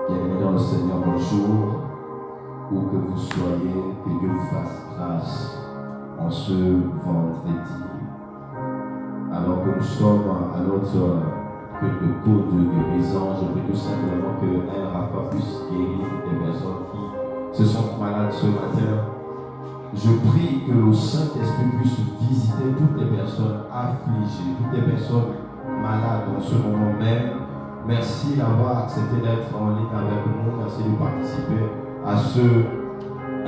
Bienvenue dans le Seigneur, bonjour, où que vous soyez, que Dieu vous fasse grâce en ce vendredi. Alors que nous sommes à notre cours de guérison, je prie tout simplement que El Rafa puisse guérir des personnes qui se sentent malades ce matin. Je prie que le Saint-Esprit puisse visiter toutes les personnes affligées, toutes les personnes malades en ce moment même. Merci d'avoir accepté d'être en ligne avec nous. Merci de participer à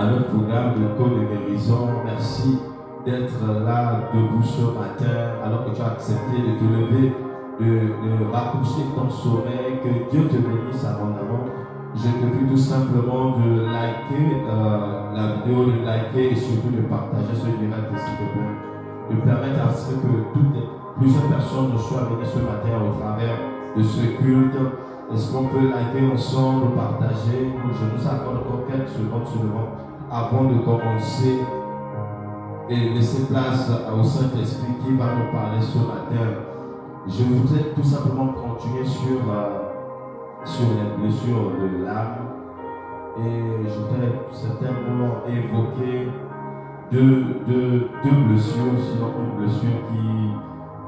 notre programme de cours de guérison. Merci d'être là debout ce matin alors que tu as accepté de te lever, de raccourcir ton sommeil. Que Dieu te bénisse abondamment. Je te prie tout simplement de liker la vidéo, de liker et surtout de partager ce direct, s'il te plaît. De permettre à ce que plusieurs personnes soient venues ce matin au travers de ce culte. Est-ce qu'on peut liker ensemble, partager? Je nous accorde encore quelques secondes seulement avant de commencer et laisser place au Saint-Esprit qui va nous parler ce matin. Je voudrais tout simplement continuer sur les blessures de l'âme et je voudrais certainement évoquer deux blessures, sinon une blessure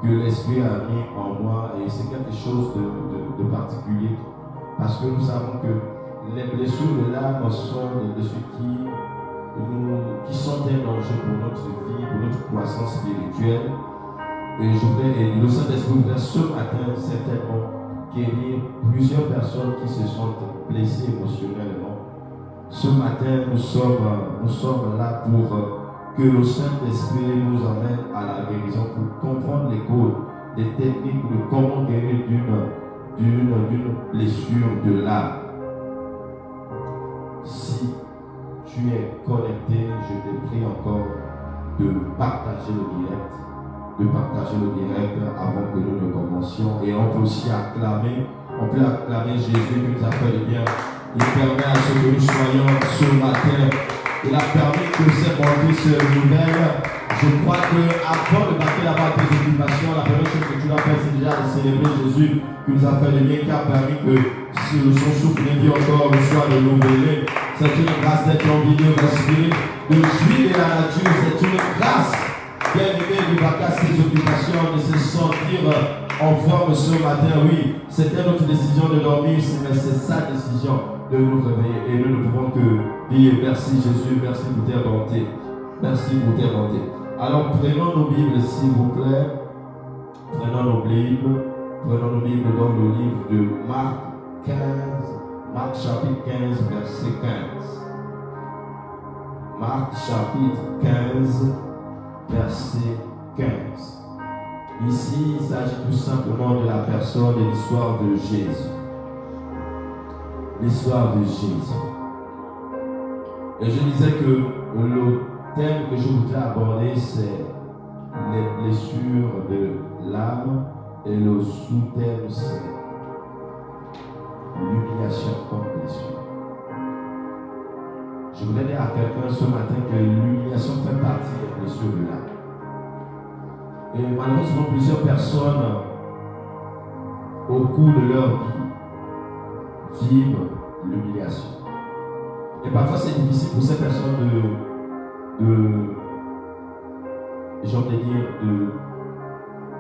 que l'Esprit a mis en moi, et c'est quelque chose de particulier parce que nous savons que les blessures de l'âme sont des blessures qui sont un danger pour notre vie, pour notre croissance spirituelle. Et le Saint-Esprit voudrait ce matin certainement guérir plusieurs personnes qui se sont blessées émotionnellement. Ce matin, nous sommes là pour que le Saint-Esprit nous emmène à la guérison, pour comprendre les codes, les techniques de comment guérir d'une blessure de l'âme. Si tu es connecté, je te prie encore de partager le direct avant que nous ne commencions. Et on peut aussi acclamer Jésus qui nous a fait le bien. Il permet à ce que nous soyons ce matin. Il a permis que ces brebis se renouvellent. Je crois qu'avant de marquer la barre des occupations, la première chose que tu dois faire, c'est déjà de célébrer Jésus qui nous a fait le bien, qui a permis que si son souffle de vie encore soit renouvelé. C'est une grâce d'être en vie, de respirer, de jouir de la nature. C'est une grâce bien-aimé de vaquer ses occupations, de se sentir en forme ce matin. Oui, c'était notre décision de dormir, mais c'est sa décision de nous réveiller. Et nous ne pouvons que dire merci Jésus, merci pour tes bontés. Merci pour tes bontés. Alors prenons nos Bibles s'il vous plaît. Prenons nos Bibles dans le livre de Marc 15, Marc chapitre 15, verset 15. Marc chapitre 15, verset 15. Ici, il s'agit tout simplement de la personne et l'histoire de Jésus. L'histoire de Jésus. Et je disais que le thème que je voudrais aborder, c'est les blessures de l'âme, et le sous-thème, c'est l'humiliation comme blessure. Je voudrais dire à quelqu'un ce matin que l'humiliation fait partie des blessures de l'âme. Et malheureusement, plusieurs personnes, au cours de leur vie, vivent l'humiliation. Et parfois, c'est difficile pour ces personnes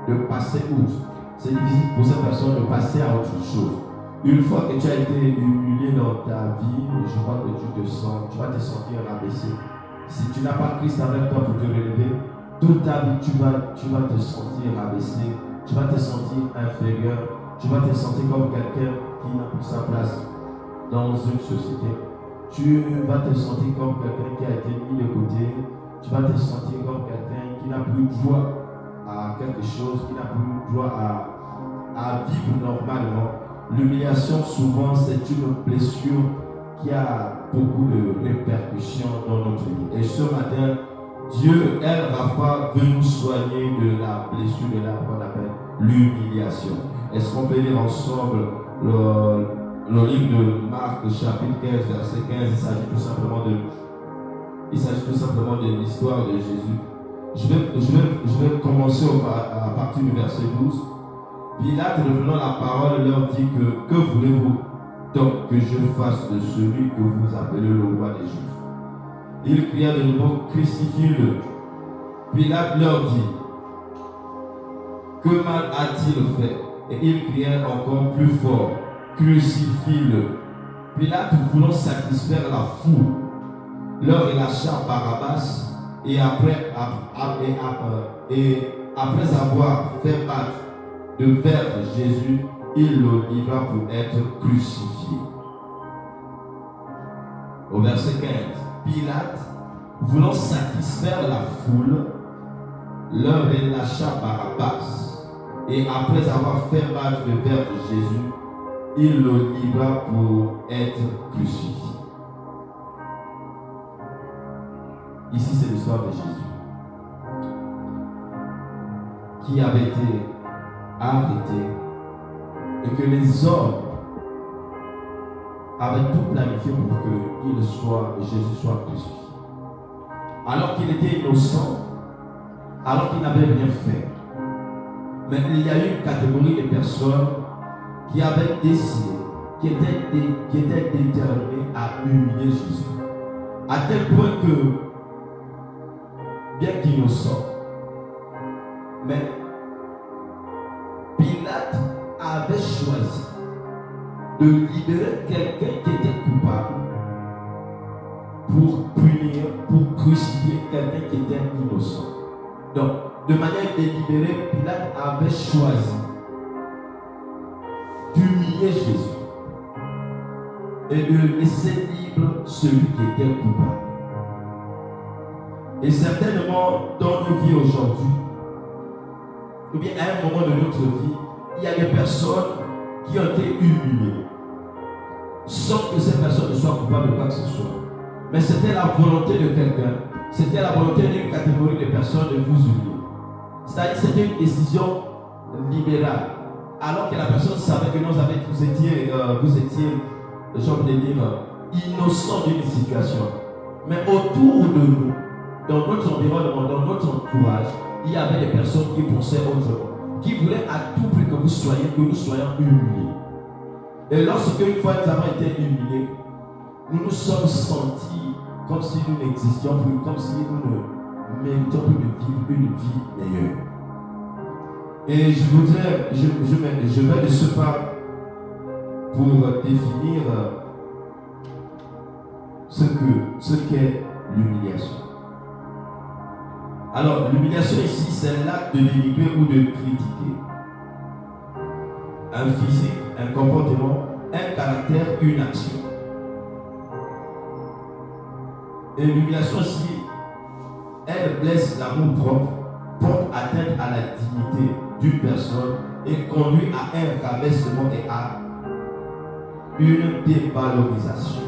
de passer outre. C'est difficile pour ces personnes de passer à autre chose. Une fois que tu as été humilié dans ta vie, je crois que tu vas te sentir rabaissé. Si tu n'as pas Christ avec toi pour te relever, toute ta vie, tu vas te sentir rabaissé, tu vas te sentir inférieur, tu vas te sentir comme quelqu'un qui n'a plus sa place dans une société. Tu vas te sentir comme quelqu'un qui a été mis de côté, tu vas te sentir comme quelqu'un qui n'a plus droit à quelque chose, qui n'a plus droit à vivre normalement. L'humiliation, souvent, c'est une blessure qui a beaucoup de répercussions dans notre vie. Et ce matin, Dieu, El Rafa, veut nous soigner de la blessure de l'âme qu'on appelle l'humiliation. Est-ce qu'on peut lire ensemble le livre de Marc, chapitre 15, verset 15? Il s'agit tout simplement de l'histoire de Jésus. Je vais commencer à partir du verset 12. Pilate, reprenant la parole, leur dit que voulez-vous? donc que je fasse de celui que vous appelez le roi des Juifs? Ils crièrent de nouveau, crucifie-le. Pilate leur dit, que mal a-t-il fait? Et ils crièrent encore plus fort, crucifie-le. Pilate, voulant satisfaire la foule, leur relâcha Barabbas, et après avoir fait battre de verre Jésus, il le livra pour être crucifié. Au verset 15, Pilate, voulant satisfaire la foule, leur relâcha Barabbas, et après avoir fait battre de verre Jésus, il le livra pour être crucifié. Ici, c'est l'histoire de Jésus, qui avait été arrêté et que les hommes avaient tout planifié pour que Jésus soit crucifié. Alors qu'il était innocent, alors qu'il n'avait rien fait. Mais il y a eu une catégorie de personnes qui avaient décidé, qui étaient déterminées à humilier Jésus. À tel point que, bien qu'innocent, mais Pilate avait choisi de libérer quelqu'un qui était coupable pour punir, pour crucifier quelqu'un qui était innocent. Donc, de manière délibérée, Pilate avait choisi d'humilier Jésus et de laisser libre celui qui était coupable. Et certainement, dans nos vies aujourd'hui, ou bien à un moment de notre vie, il y a des personnes qui ont été humiliées, sans que ces personnes ne soient coupables de quoi que ce soit. Mais c'était la volonté de quelqu'un, c'était la volonté d'une catégorie de personnes de vous humilier. C'est-à-dire que c'était une décision libérale. Alors que la personne savait que vous étiez, j'ai envie de dire, innocent d'une situation. Mais autour de nous, dans notre environnement, dans notre entourage, il y avait des personnes qui pensaient autrement, qui voulaient à tout prix que nous soyons humiliés. Et lorsque une fois nous avons été humiliés, nous nous sommes sentis comme si nous n'existions plus, comme si nous ne méritions plus de vivre une vie meilleure. Et je voudrais, je vais de ce pas pour définir ce qu'est l'humiliation. Alors, l'humiliation ici, c'est l'acte de dénigrer ou de critiquer un physique, un comportement, un caractère, une action. Et l'humiliation ici, elle blesse l'amour propre, porte atteinte à la dignité d'une personne et conduit à un rabaissement et à une dévalorisation.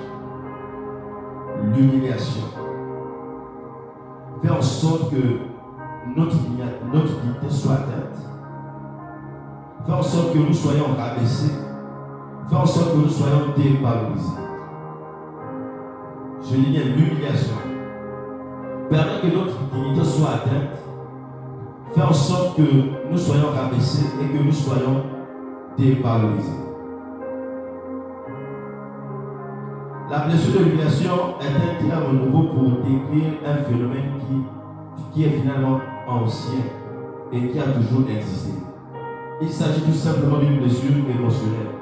L'humiliation fait en sorte que notre dignité soit atteinte, fait en sorte que nous soyons rabaissés, fait en sorte que nous soyons dévalorisés. Je dis bien l'humiliation permet que notre dignité soit atteinte, fait en sorte que nous soyons rabaissés et que nous soyons dévalorisés. La blessure de l'humiliation est un terme nouveau pour décrire un phénomène qui est finalement ancien et qui a toujours existé. Il s'agit tout simplement d'une blessure émotionnelle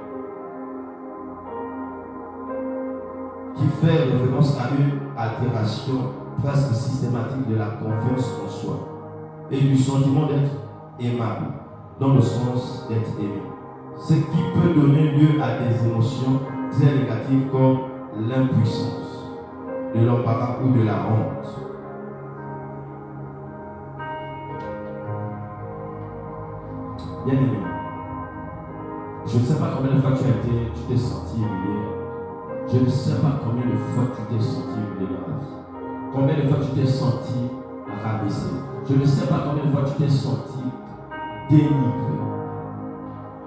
qui fait référence à une altération presque systématique de la confiance en soi et du sentiment d'être aimable, dans le sens d'être aimé. Ce qui peut donner lieu à des émotions très négatives comme l'impuissance, de l'embarras ou de la honte. Bien aimé, je ne sais pas combien de fois tu t'es senti humilié. Je ne sais pas combien de fois tu t'es senti humilié dans la vie. Combien de fois tu t'es senti rabaissé. Je ne sais pas combien de fois tu t'es senti dénigré.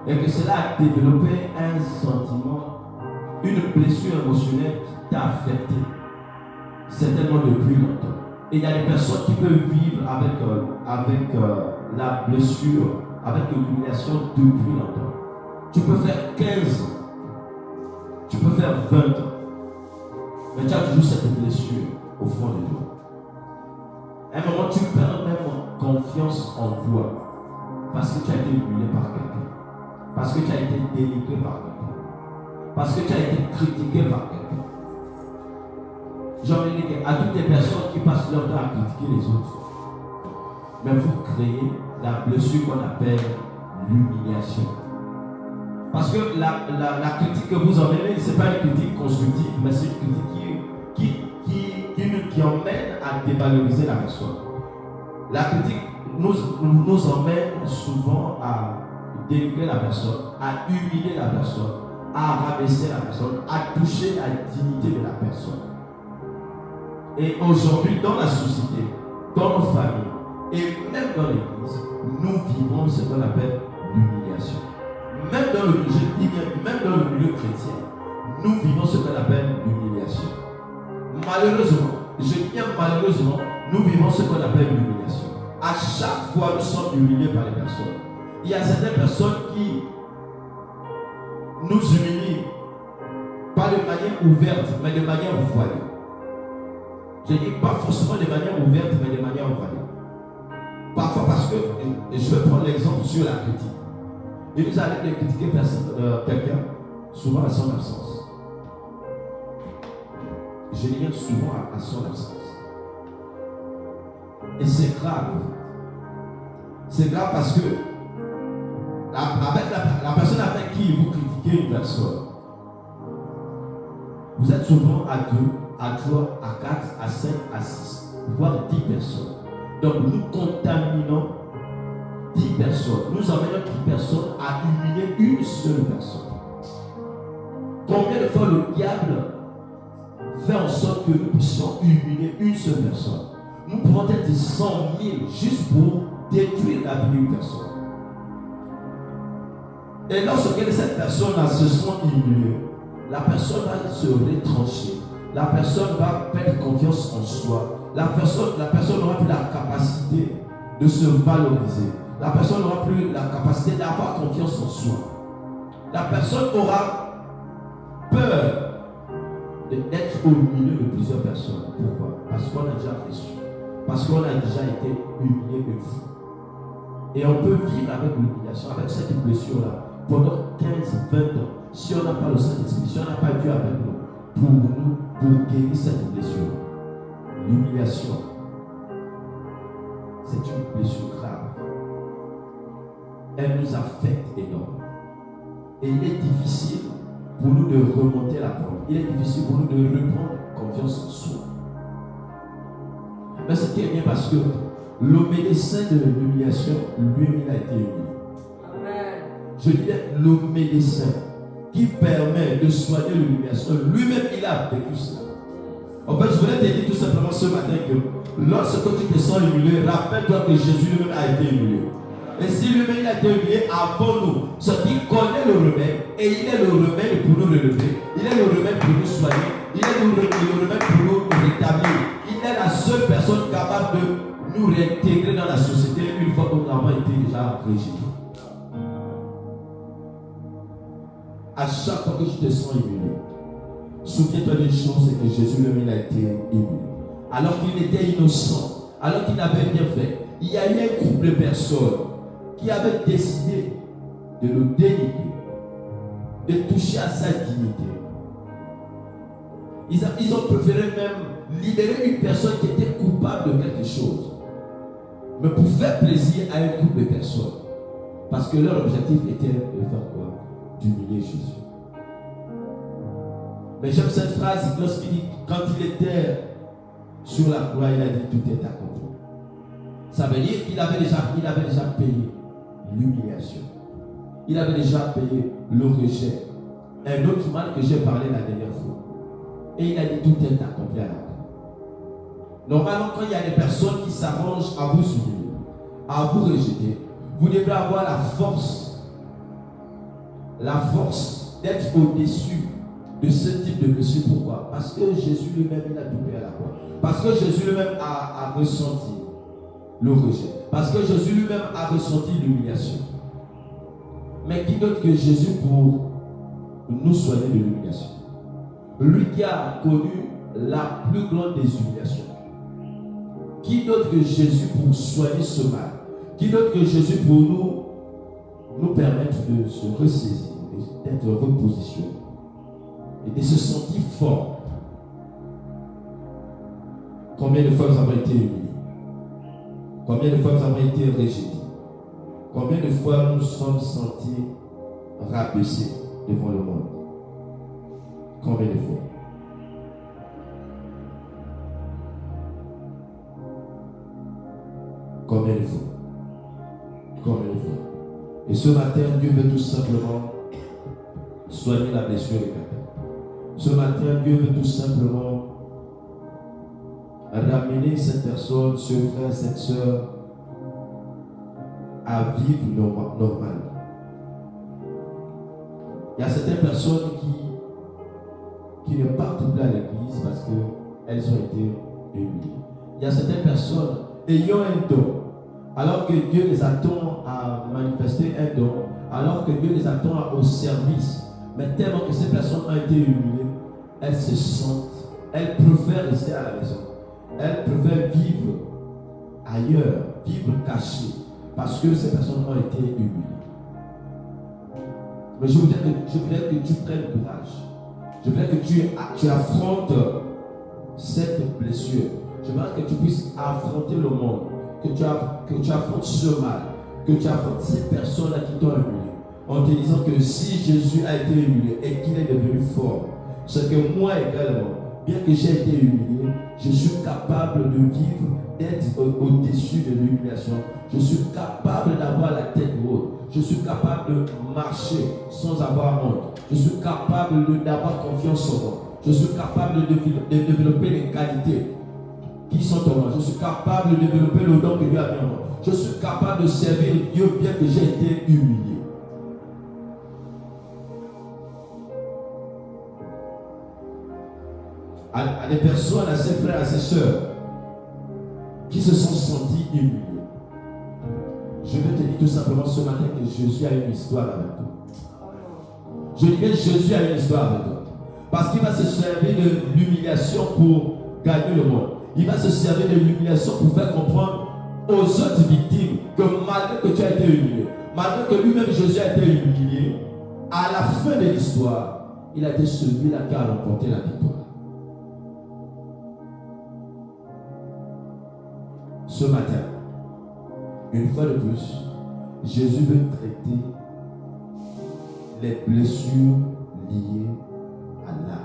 Et que cela a développé un sentiment, une blessure émotionnelle qui t'a affecté, certainement depuis longtemps. Et il y a des personnes qui peuvent vivre avec la blessure, avec l'humiliation depuis longtemps. Tu peux faire 15 ans. Tu faire 20 ans. Mais tu as toujours cette blessure au fond de toi. À un moment, tu perds même confiance en toi. Parce que tu as été humilié par quelqu'un. Parce que tu as été dénigré par quelqu'un. Parce que tu as été critiqué par quelqu'un. J'ai envie de dire à toutes les personnes qui passent leur temps à critiquer les autres, mais vous créez la blessure qu'on appelle l'humiliation. Parce que la critique que vous emmenez, ce n'est pas une critique constructive, mais c'est une critique qui emmène à dévaloriser la personne. La critique nous emmène souvent à dénigrer la personne, à humilier la personne, à rabaisser la personne, à toucher la dignité de la personne. Et aujourd'hui, dans la société, dans nos familles, et même dans l'église, nous vivons ce qu'on appelle l'humiliation. Même dans le milieu chrétien, nous vivons ce qu'on appelle l'humiliation. Malheureusement, nous vivons ce qu'on appelle l'humiliation. À chaque fois, nous sommes humiliés par les personnes. Il y a certaines personnes qui nous humilient, pas de manière ouverte, mais de manière voilée. Je dis pas forcément de manière ouverte, mais de manière voilée. Parfois parce que, je vais prendre l'exemple sur la critique. Il nous arrive de critiquer quelqu'un, souvent à son absence. Je dis souvent à son absence. Et c'est grave. C'est grave parce que la personne avec qui vous critiquez une personne, vous êtes souvent à 2, à 3, à 4, à 5, à 6, voire 10 personnes. Donc nous contaminons 10 personnes. Nous amenons 10 personnes à humilier une seule personne. Combien de fois le diable fait en sorte que nous puissions humilier une seule personne? Nous pouvons être 100 000 juste pour détruire la vie d'une personne. Et lorsque cette personne se sent humiliée, la personne va se retrancher. La personne va perdre confiance en soi. La personne n'aura plus la capacité de se valoriser. La personne n'aura plus la capacité d'avoir confiance en soi. La personne aura peur d'être au milieu de plusieurs personnes. Pourquoi? Parce qu'on a déjà reçu. Parce qu'on a déjà été humilié une fois. Et on peut vivre avec l'humiliation, avec cette blessure-là, pendant 15-20 ans. Si on n'a pas le Saint-Esprit, si on n'a pas Dieu avec nous, pour guérir cette blessure. L'humiliation, c'est une blessure grave. Elle nous affecte énormément. Et il est difficile pour nous de remonter la pente. Il est difficile pour nous de reprendre confiance en soi. Mais ce qui est bien parce que le médecin de l'humiliation, lui-même, il a été humilié. Je disais, le médecin qui permet de soigner l'humiliation, lui-même, il a vécu cela. En fait, je voulais te dire tout simplement ce matin que lorsque tu te sens humilié, rappelle-toi que Jésus lui-même a été humilié. Et si lui-même a été humilié avant nous, c'est qu'il connaît le remède et il est le remède pour nous relever. Il est le remède pour nous soigner. Il est le remède pour nous rétablir. Il est la seule personne capable de nous réintégrer dans la société une fois que nous avons été déjà rejetés. À chaque fois que tu te sens humilié, souviens-toi d'une chose, c'est que Jésus lui-même a été humilié. Alors qu'il était innocent, alors qu'il n'avait rien fait, il y a eu un groupe de personnes qui avaient décidé de le dénigrer, de toucher à sa dignité. Ils ont préféré même libérer une personne qui était coupable de quelque chose, mais pour faire plaisir à un groupe de personnes. Parce que leur objectif était de faire quoi? D'humilier Jésus. Mais j'aime cette phrase lorsqu'il dit, quand il était sur la croix, il a dit tout est accompli. Ça veut dire qu'il avait déjà payé l'humiliation. Il avait déjà payé le rejet. Un autre mal que j'ai parlé la dernière fois. Et il a dit tout est accompli à la croix. Normalement, quand il y a des personnes qui s'arrangent à vous humilier, à vous rejeter, vous devez avoir la force d'être au-dessus de ce type de blessure. Pourquoi? Parce que Jésus lui-même, il a tout payé à la croix. Parce que Jésus lui-même a ressenti le rejet. Parce que Jésus lui-même a ressenti l'humiliation. Mais qui d'autre que Jésus pour nous soigner de l'humiliation? Lui qui a connu la plus grande des humiliations. Qui d'autre que Jésus pour soigner ce mal? Qui d'autre que Jésus pour nous permettre de se ressaisir, d'être repositionnés et de se sentir fort? Combien de fois nous avons été humiliés? Combien de fois nous avons été rejetés? Combien de fois nous nous sommes sentis rabaissés devant le monde? Combien de fois? Combien de fois? Combien de fois? Et ce matin, Dieu veut tout simplement soigner la blessure de quelqu'un. Ce matin, Dieu veut tout simplement ramener cette personne, ce frère, cette soeur, à vivre normal. Il y a certaines personnes qui ne partent plus à l'église parce qu'elles ont été humiliées. Il y a certaines personnes ayant un don, alors que Dieu les attend à manifester un don, alors que Dieu les attend au service, mais tellement que ces personnes ont été humiliées, elles se sentent, elles préfèrent rester à la maison. Elles préfèrent vivre ailleurs, vivre cachées, parce que ces personnes ont été humiliées. Mais je voudrais que tu prennes courage. Je voudrais que tu affrontes cette blessure. Je voudrais que tu puisses affronter le monde, que tu affrontes ce mal, que tu affrontes ces personnes qui t'ont humilié, en te disant que si Jésus a été humilié et qu'il est devenu fort, c'est que moi également, bien que j'ai été humilié, je suis capable de vivre, d'être au-dessus de l'humiliation. Je suis capable d'avoir la tête haute. Je suis capable de marcher sans avoir honte. Je suis capable d'avoir confiance en moi. Je suis capable de développer les qualités qui sont en moi. Je suis capable de développer le don que Dieu a mis en moi. Je suis capable de servir Dieu bien que j'ai été humilié. À des personnes, à ses frères, à ses sœurs qui se sont sentis humiliés. Je vais te dire tout simplement ce matin que Jésus a une histoire avec toi. Je dis que Jésus a une histoire avec toi. Parce qu'il va se servir de l'humiliation pour gagner le monde. Il va se servir de l'humiliation pour faire comprendre aux autres victimes que malgré que tu as été humilié, malgré que lui-même Jésus a été humilié, à la fin de l'histoire, il a été celui-là qui a remporté la victoire. Ce matin, une fois de plus, Jésus veut traiter les blessures liées à l'âme.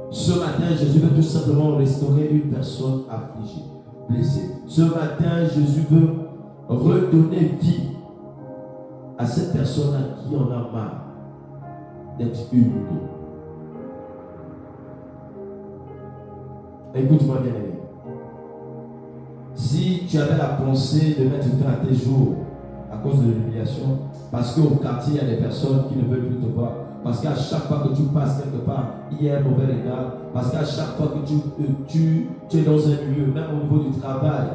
Ce matin, Jésus veut tout simplement restaurer une personne affligée, blessée. Ce matin, Jésus veut redonner vie à cette personne à qui on a marre d'être humiliée. Écoute-moi bien, aimé. Si tu avais la pensée de mettre fin à tes jours à cause de l'humiliation, parce qu'au quartier, il y a des personnes qui ne veulent plus te voir, parce qu'à chaque fois que tu passes quelque part, il y a un mauvais regard, parce qu'à chaque fois que tu es dans un lieu, même au niveau du travail,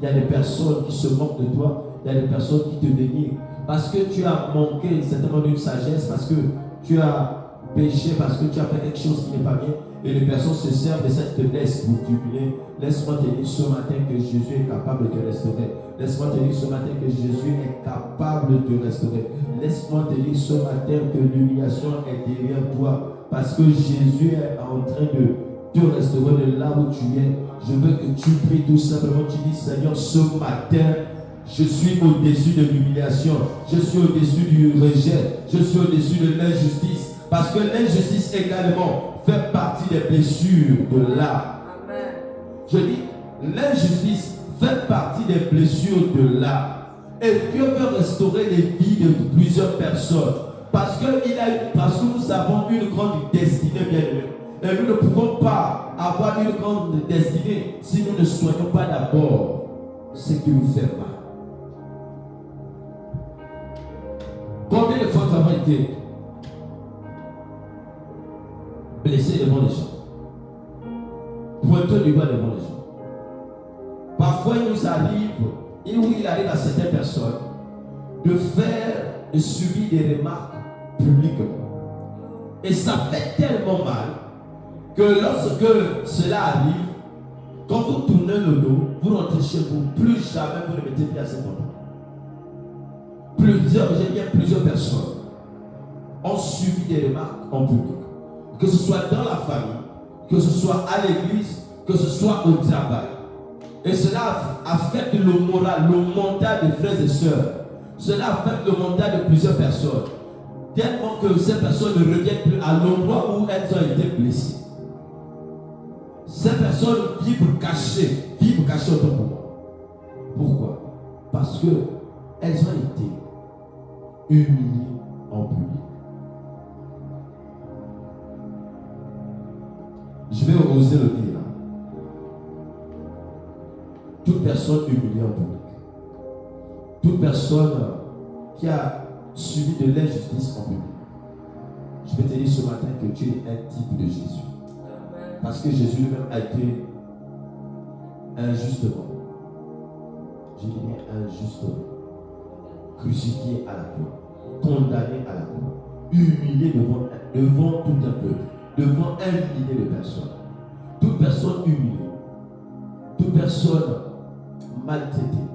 il y a des personnes qui se moquent de toi, il y a des personnes qui te dénigrent, parce que tu as manqué certainement d'une sagesse, parce que tu as péché, parce que tu as fait quelque chose qui n'est pas bien, et les personnes se servent de cette faiblesse pour t'humilier. Laisse-moi te dire ce matin que Jésus est capable de te restaurer. Laisse-moi te dire ce matin que Jésus est capable de te restaurer. Laisse-moi te dire ce matin que l'humiliation est derrière toi, parce que Jésus est en train de te restaurer de là où tu es. Je veux que tu pries tout simplement. Tu dis, Seigneur, ce matin, je suis au-dessus de l'humiliation. Je suis au-dessus du rejet. Je suis au-dessus de l'injustice. Parce que l'injustice également fait partie des blessures de l'âme. Je dis, l'injustice fait partie des blessures de l'âme. Et Dieu veut restaurer les vies de plusieurs personnes. Parce que nous avons une grande destinée, bien aimée. Et nous ne pouvons pas avoir une grande destinée si nous ne soignons pas d'abord ce qui nous fait mal. Combien de fois nous avons été blessés devant les gens, pointeux du doigt devant les gens. Parfois, il arrive à certaines personnes de subir des remarques publiques. Et ça fait tellement mal que lorsque cela arrive, quand vous tournez le dos, vous rentrez chez vous, plus jamais vous ne mettez pied à cet endroit. Plusieurs personnes ont subi des remarques en public, que ce soit dans la famille, que ce soit à l'église, que ce soit au travail. Et cela affecte le moral, le mental des frères et sœurs. Cela affecte le mental de plusieurs personnes. Tellement que ces personnes ne reviennent plus à l'endroit où elles ont été blessées. Ces personnes vivent cachées autant pour moi. Pourquoi? Parce qu'elles ont été humiliées en public. Je vais oser le dire. Toute personne humiliée en public, toute personne qui a subi de l'injustice en public, je vais te dire ce matin que tu es un type de Jésus. Parce que Jésus lui-même a été injustement, je dirais injustement, crucifié à la croix, condamné à la croix, humilié devant tout un peuple, devant un millier de personnes. Toute personne humiliée, toute personne maltraitée,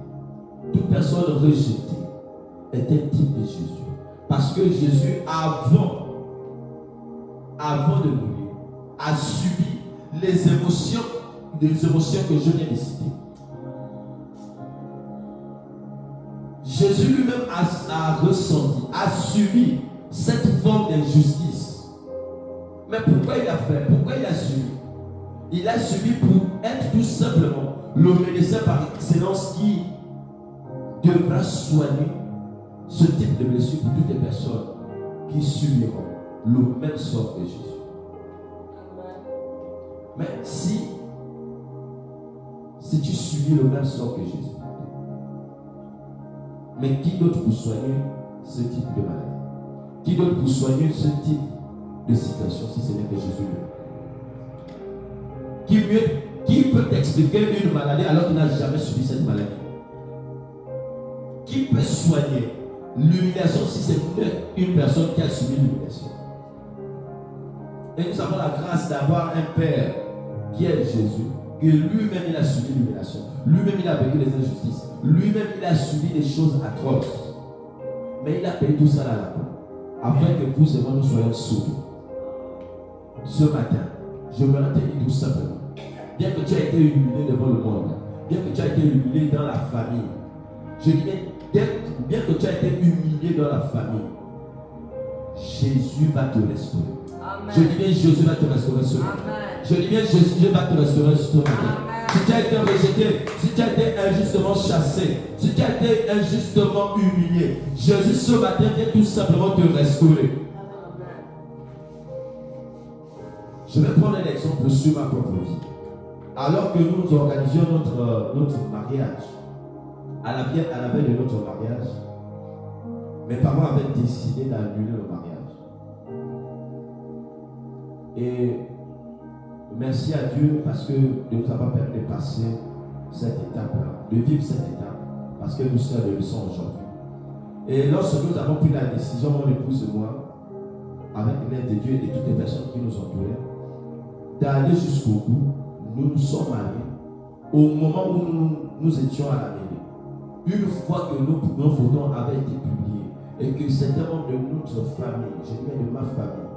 toute personne rejetée est un type de Jésus. Parce que Jésus, avant de mourir, a subi les émotions que je viens de citer. Jésus lui-même a ressenti, a subi cette forme d'injustice. Mais pourquoi il a fait? Pourquoi il a subi? Il a subi pour être tout simplement le médecin par excellence qui devra soigner ce type de blessure pour toutes les personnes qui subiront le même sort que Jésus. Mais si tu subis le même sort que Jésus, mais qui d'autre pour soigner ce type de maladie? Qui d'autre pour soigner ce type de situation si ce n'est que Jésus lui-même? Qui peut t'expliquer une maladie alors qu'il n'a jamais subi cette maladie? Qui peut soigner l'humiliation si c'est une personne qui a subi l'humiliation? Et nous avons la grâce d'avoir un Père qui est Jésus, et lui-même il a subi l'humiliation, lui-même il a vécu les injustices, lui-même il a subi des choses atroces, mais il a payé tout ça à la croix, afin que vous et moi nous soyons sauvés. Ce matin, je me rends tout simplement, bien que tu aies été humilié devant le monde, bien que tu aies été humilié dans la famille, je dis bien que tu aies été humilié dans la famille, Jésus va te restaurer. Amen. Je dis bien Jésus va te restaurer ce matin. Je dis bien Jésus va te restaurer ce matin. Si tu as été rejeté, si tu as été injustement chassé, si tu as été injustement humilié, Jésus ce matin vient tout simplement te restaurer. Je vais prendre un exemple sur ma propre vie. Alors que nous organisions notre mariage, à la veille de notre mariage, mes parents avaient décidé d'annuler le mariage. Et merci à Dieu parce que Dieu nous a pas permis de passer cette étape-là, de vivre cette étape, parce que nous sommes le leçon aujourd'hui. Et lorsque nous avons pris la décision, mon épouse et moi, avec l'aide de Dieu et de toutes les personnes qui nous entouraient, d'aller jusqu'au bout, nous nous sommes mariés au moment où nous étions à la mairie. Une fois que nos photos avaient été publiées et que certains membres de notre famille, je dirais de ma famille,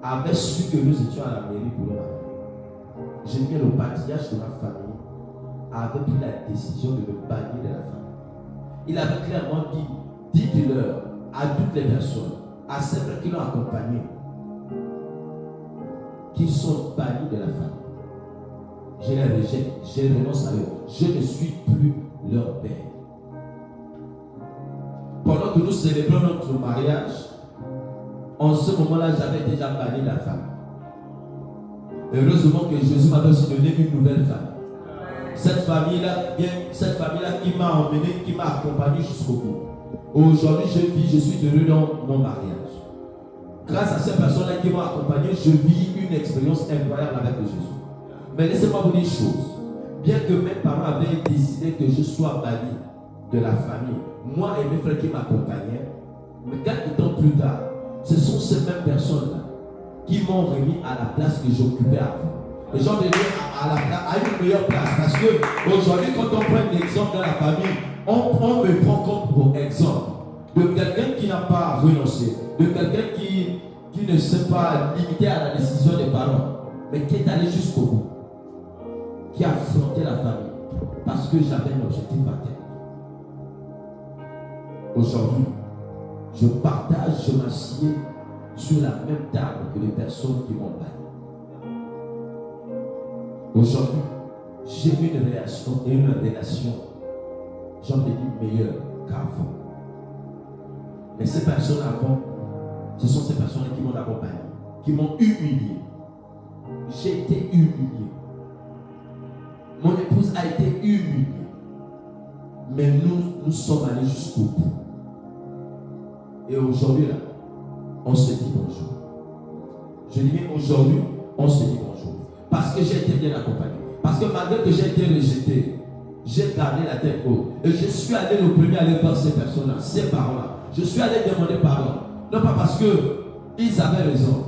avaient su que nous étions à la mairie pour le mariage, je dirais le patriarche de ma famille avait pris la décision de me bannir de la famille. Il avait clairement dit, dites-leur à toutes les personnes, à ceux qui l'ont accompagné, qu'ils sont bannis de la famille. Je les rejette, je renonce à eux. Je ne suis plus leur père. Pendant que nous célébrons notre mariage, en ce moment-là, j'avais déjà banni la femme. Heureusement que Jésus m'avait aussi donné une nouvelle femme. Cette famille-là qui m'a emmené, qui m'a accompagné jusqu'au bout. Aujourd'hui, je suis heureux dans mon mariage. Grâce à ces personnes-là qui m'ont accompagné, je vis une expérience incroyable avec Jésus. Mais laissez-moi vous dire une chose. Bien que mes parents avaient décidé que je sois banni de la famille, moi et mes frères qui m'accompagnaient, mais quelques temps plus tard, ce sont ces mêmes personnes-là qui m'ont remis à la place que j'occupais avant. Les gens deviennent à une meilleure place. Parce que aujourd'hui, quand on prend un exemple dans la famille, on me prend comme pour exemple de quelqu'un qui n'a pas renoncé, de quelqu'un qui ne s'est pas limité à la décision des parents, mais qui est allé jusqu'au bout, qui a affronté la famille, parce que j'avais un objectif à terre. Aujourd'hui, je partage, je m'assieds sur la même table que les personnes qui m'ont battu. Aujourd'hui, j'ai une relation, j'en ai dit meilleure qu'avant. Mais ces personnes avant, ce sont ces personnes qui m'ont accompagné, qui m'ont humilié. J'ai été humilié. Mon épouse a été humiliée. Mais nous sommes allés jusqu'au bout. Et aujourd'hui, là, on se dit bonjour. Je dis bien aujourd'hui, on se dit bonjour. Parce que j'ai été bien accompagné. Parce que malgré que j'ai été rejeté, j'ai gardé la tête haute. Et je suis allé le premier à aller voir ces personnes-là, ces parents-là. Je suis allé demander pardon. Non pas parce qu'ils avaient raison,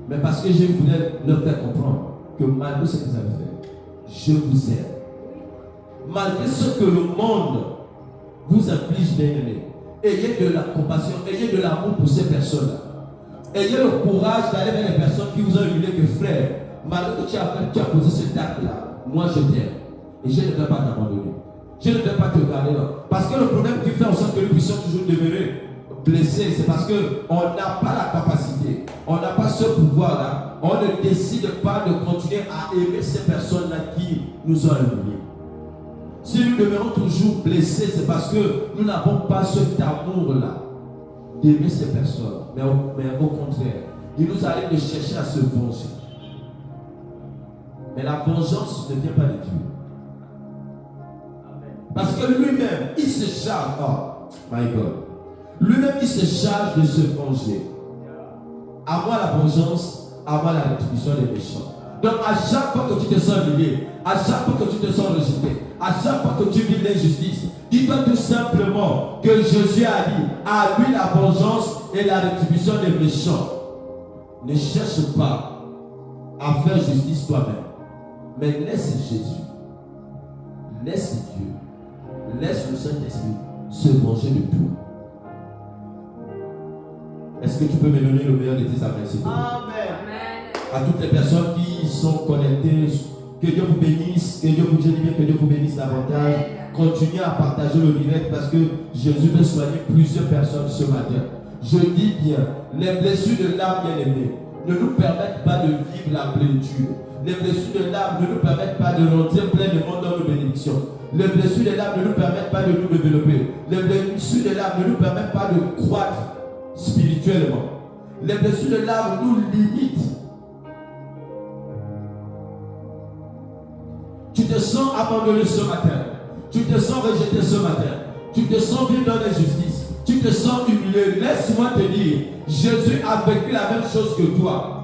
mais parce que je voulais leur faire comprendre que malgré ce que vous avez fait, je vous aime. Malgré ce que le monde vous inflige, bien-aimé, ayez de la compassion, ayez de l'amour pour ces personnes-là. Ayez le courage d'aller vers les personnes qui vous ont humilié que frère, malgré que tu as posé ce acte-là, moi je t'aime. Et je ne vais pas t'abandonner. Je ne vais pas te garder là. Parce que le problème qui fait en sorte que nous puissions toujours demeurer blessés, c'est parce qu'on n'a pas la capacité, on n'a pas ce pouvoir-là, on ne décide pas de continuer à aimer ces personnes-là qui nous ont humiliés. Si nous demeurons toujours blessés, c'est parce que nous n'avons pas cet amour-là d'aimer ces personnes. Mais au contraire, il nous arrive de chercher à se venger. Mais la vengeance ne vient pas de Dieu. Parce que lui-même, il se charge. Oh, my God. Lui-même, il se charge de se venger. À moi la vengeance, à moi la rétribution des méchants. Donc, à chaque fois que tu te sens humilié, à chaque fois que tu te sens rejeté, à chaque fois que tu vis l'injustice, dis-toi tout simplement que Jésus a dit à lui la vengeance et la rétribution des méchants. Ne cherche pas à faire justice toi-même, mais laisse Jésus, laisse Dieu, laisse le Saint-Esprit se venger de tout. Est-ce que tu peux me donner le meilleur de tes amens, s'il te plaît? Amen. À toutes les personnes qui sont connectées, que Dieu vous bénisse, que Dieu vous bénisse davantage. Continuez à partager le direct parce que Jésus veut soigner plusieurs personnes ce matin. Je dis bien, les blessures de l'âme bien-aimée ne nous permettent pas de vivre la plénitude. Les blessures de l'âme ne nous permettent pas de rentrer pleinement dans nos bénédictions. Les blessures de l'âme ne nous permettent pas de nous développer. Les blessures de l'âme ne nous permettent pas de croître spirituellement. Les blessures de l'âme nous limitent. Tu te sens abandonné ce matin. Tu te sens rejeté ce matin. Tu te sens vivre dans l'injustice. Tu te sens humilié. Laisse-moi te dire, Jésus a vécu la même chose que toi.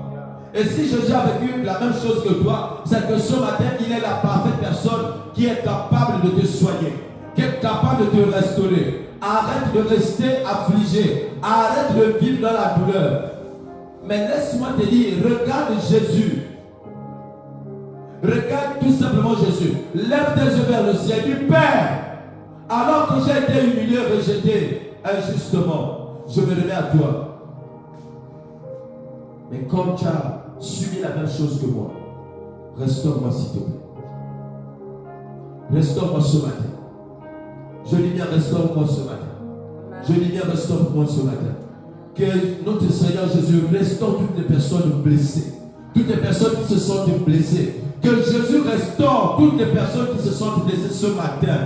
Et si Jésus a vécu la même chose que toi, c'est que ce matin, il est la parfaite personne qui est capable de te soigner, qui est capable de te restaurer. Arrête de rester affligé. Arrête de vivre dans la douleur. Mais laisse-moi te dire, regarde Jésus. Regarde tout simplement Jésus. Lève tes yeux vers le ciel. Dis, Père, alors que j'ai été humilié, rejeté injustement, je me remets à toi. Mais comme tu as subi la même chose que moi, restaure-moi s'il te plaît. Restaure-moi ce matin. Je dis bien, restaure-moi ce matin. Je dis bien, restaure-moi ce matin. Que notre Seigneur Jésus restaure toutes les personnes blessées. Toutes les personnes qui se sentent blessées. Que Jésus restaure toutes les personnes qui se sentent blessées ce matin.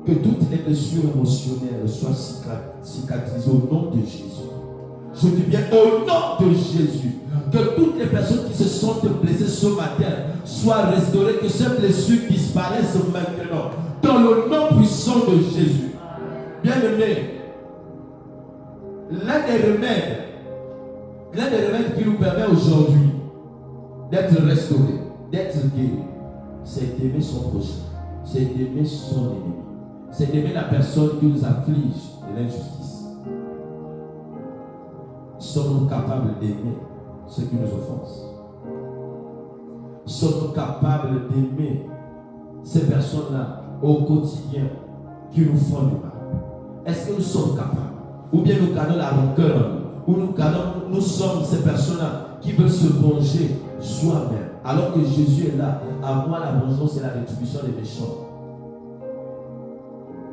Que toutes les blessures émotionnelles soient cicatrisées au nom de Jésus. Je dis bien au nom de Jésus. Que toutes les personnes qui se sentent blessées ce matin soient restaurées. Que ces blessures disparaissent maintenant. Dans le nom puissant de Jésus. Bien-aimés, l'un des remèdes qui nous permet aujourd'hui d'être restaurés, d'être guéris, c'est d'aimer son prochain, c'est d'aimer son ennemi, c'est d'aimer la personne qui nous afflige de l'injustice. sommes-nous capables d'aimer ceux qui nous offensent? Sommes-nous capables d'aimer ces personnes-là au quotidien qui nous font du mal? Est-ce que nous sommes capables? Ou bien nous gardons la rancœur en nous? Ou nous sommes ces personnes-là qui veulent se venger soi-même? Alors que Jésus est là, à moi la vengeance et la rétribution des méchants.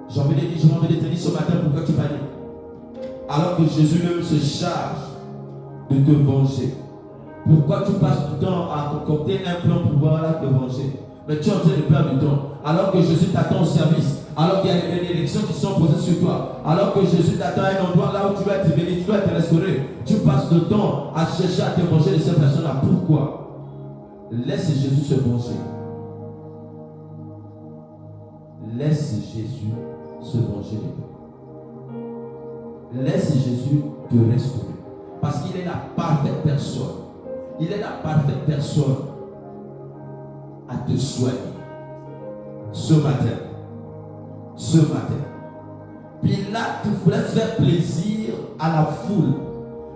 J'ai envie de te dire ce matin pourquoi tu paniques. Alors que Jésus même se charge de te venger. Pourquoi tu passes du temps à concocter un plan pour pouvoir te venger? Mais tu es en train de perdre du temps. Alors que Jésus t'attend au service. Alors qu'il y a des bénédictions qui sont posées sur toi. Alors que Jésus t'attend à un endroit là où tu dois être béni, tu dois être restauré. Tu passes du temps à chercher à te venger de ces personnes-là. Pourquoi? Laisse Jésus se venger. Laisse Jésus se venger de toi. Laisse Jésus te restaurer. Parce qu'il est la parfaite personne. Il est la parfaite personne à te soigner. Ce matin. Pilate voulait faire plaisir à la foule.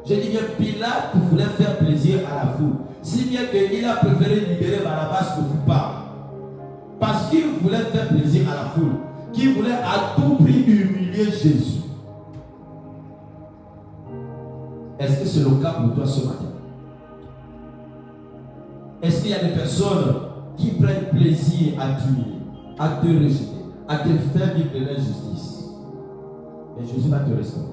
Je dis bien, Pilate voulait faire plaisir à la foule. Si bien qu'il a préféré libérer Barabbas que coupable. Parce qu'il voulait faire plaisir à la foule. Qu'il voulait à tout prix humilier Jésus. Est-ce que c'est le cas pour toi ce matin? Est-ce qu'il y a des personnes qui prennent plaisir à t'humilier, à te rejeter, à te faire vivre de l'injustice? Et Jésus va te restaurer.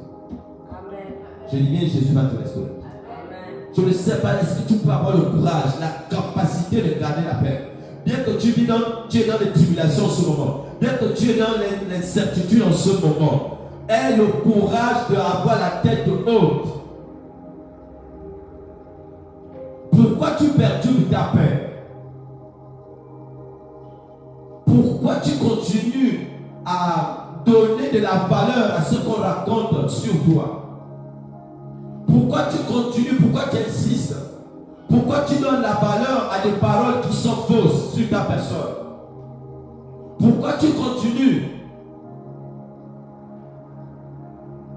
Amen. Je dis bien, Jésus va te restaurer. Amen. Je ne sais pas, est-ce que tu peux avoir le courage, la capacité de garder la paix? Bien que tu es dans les tribulations en ce moment, bien que tu es dans l'incertitude en ce moment, aie le courage d'avoir la tête haute. Pourquoi tu perturbes ta paix? Pourquoi tu continues à donner de la valeur à ce qu'on raconte sur toi? Pourquoi tu continues? Pourquoi tu insistes? Pourquoi tu donnes la valeur à des paroles qui sont fausses sur ta personne? Pourquoi tu continues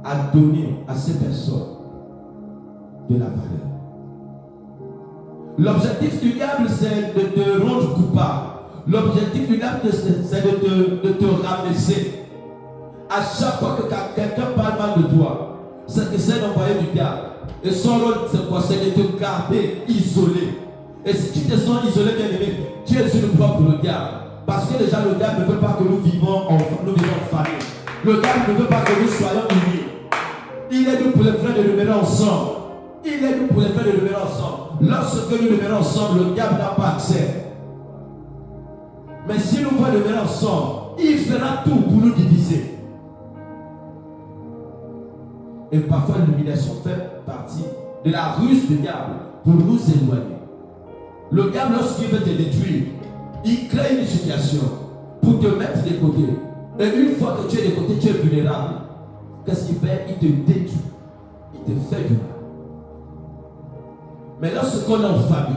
à donner à ces personnes de la valeur? L'objectif du diable, c'est de te rendre coupable. L'objectif du diable, c'est de te rabaisser. À chaque fois que quelqu'un parle mal de toi, c'est d'envoyer du diable. Et son rôle, c'est quoi? C'est de te garder isolé. Et si tu te sens isolé, bien aimé, tu es une proie pour le diable. Parce que déjà, le diable ne veut pas que nous vivions en famille. Le diable ne veut pas que nous soyons unis. Il est nous pour les frères de demeurer ensemble. Il est nous pour les frères de demeurer ensemble. Lorsque nous demeurons ensemble, le diable n'a pas accès. Mais si nous pouvons demeurer ensemble, il fera tout pour nous diviser. Et parfois l'humiliation fait partie de la ruse du diable pour nous éloigner. Le diable, lorsqu'il veut te détruire, il crée une situation pour te mettre de côté. Et une fois que tu es de côté, tu es vulnérable. Qu'est-ce qu'il fait? Il te détruit. Il te fait du mal. Mais lorsqu'on est en famille,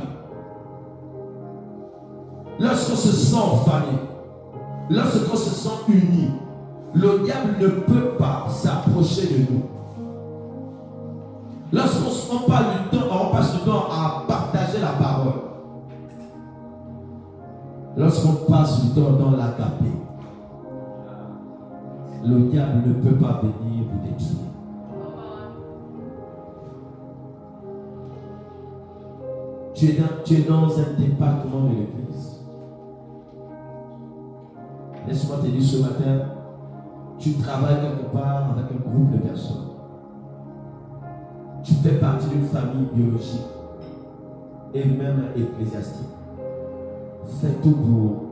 lorsqu'on se sent en famille, lorsqu'on se sent unis, le diable ne peut pas s'approcher de nous. Lorsqu'on passe du temps à partager la parole, lorsqu'on passe du temps dans l'agapé, le diable ne peut pas venir vous détruire. Tu es dans un département de l'église. Laisse-moi te dire ce matin, tu travailles quelque part avec un groupe de personnes. Tu fais partie d'une famille biologique et même ecclésiastique. Fais tout pour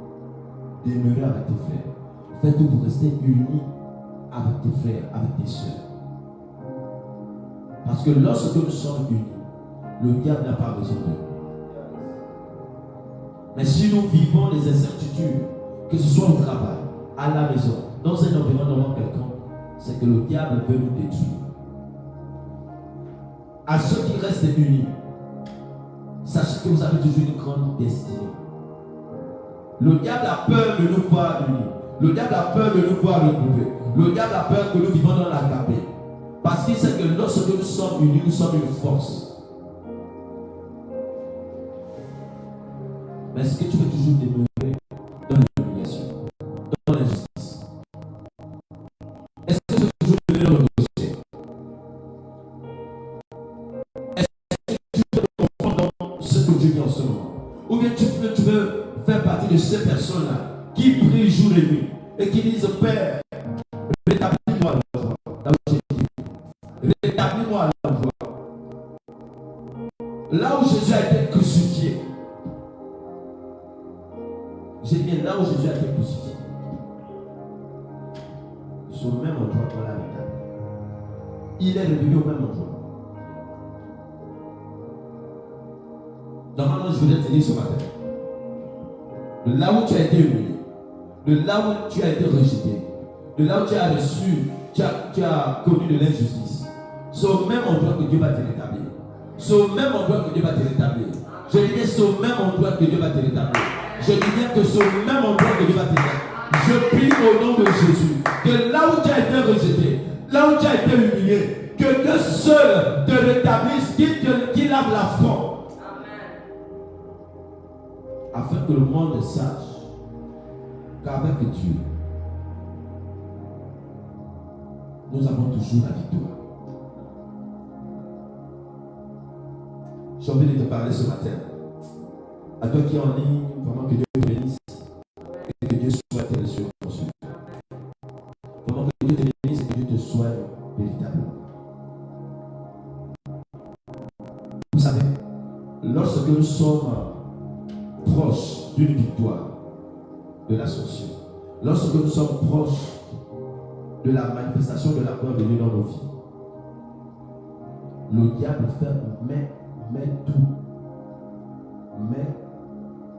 demeurer avec tes frères. Fais tout pour rester uni avec tes frères, avec tes soeurs. Parce que lorsque nous sommes unis, le diable n'a pas besoin de nous. Mais si nous vivons les incertitudes, que ce soit au travail, à la maison, dans un environnement quelconque, c'est que le diable veut nous détruire. À ceux qui restent unis, sachez que vous avez toujours une grande destinée. Le diable a peur de nous voir unis. Le diable a peur de nous voir regroupés. Le diable a peur que nous vivons dans l'agapé. Parce qu'il sait que lorsque nous sommes unis, nous sommes une force. Mais est-ce que tu veux toujours demeurer dans l'humiliation, dans l'injustice? Est-ce que tu veux toujours demeurer dans le rejet? Est-ce que tu veux comprendre ce que Dieu dit en ce moment? Ou bien tu veux faire partie de ces personnes-là qui prient jour et nuit et qui disent: Père, rétablis-moi la voie. Là où j'ai dit, rétablis-moi la voie. Là où Jésus a été crucifié. J'ai dit là où Jésus a été crucifié. C'est au même endroit qu'on l'a rétabli. Il est revenu au même endroit. Normalement, je voulais te dire ce matin. De là où tu as été humilié, de là où tu as été rejeté, de là où tu as reçu, tu as connu de l'injustice, c'est au même endroit que Dieu va te rétablir. C'est au même endroit que Dieu va te rétablir. Je dis c'est au même endroit que Dieu va te rétablir. Je dis que c'est au même endroit que Dieu va te rétablir. Je prie au nom de Jésus que là où tu as été rejeté, là où tu as été humilié, que Dieu seul te rétablisse, qu'il lave la foi. Afin que le monde sache qu'avec Dieu, nous avons toujours la victoire. J'ai envie de te parler ce matin. À toi qui es en ligne, vraiment que Dieu te bénisse et que Dieu soit tes ressources. Vraiment que Dieu te bénisse et que Dieu te soigne véritablement. Vous savez, lorsque nous sommes proches d'une victoire, de l'ascension, lorsque nous sommes proches de la manifestation de la gloire de Dieu dans nos vies, le diable met tout,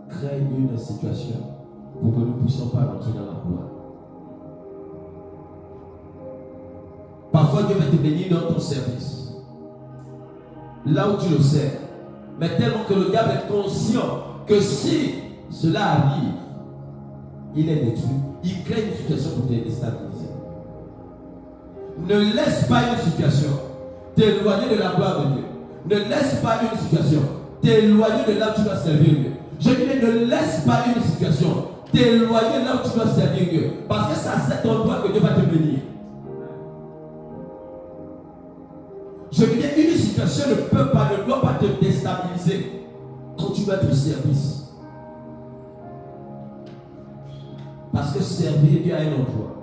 crée une situation pour que nous ne puissions pas rentrer dans la gloire. Parfois Dieu va te bénir dans ton service, là où tu le sais, mais tellement que le diable est conscient que si cela arrive, il est détruit. Il crée une situation pour te déstabiliser. Ne laisse pas une situation t'éloigner de la gloire de Dieu. Ne laisse pas une situation t'éloigner de là où tu dois servir Dieu. Je dis, ne laisse pas une situation t'éloigner de là où tu dois servir Dieu. Parce que c'est à cet endroit que Dieu va te bénir. Je dis, une situation ne doit pas te déstabiliser quand tu vas être au service. Parce que servir Dieu à un endroit,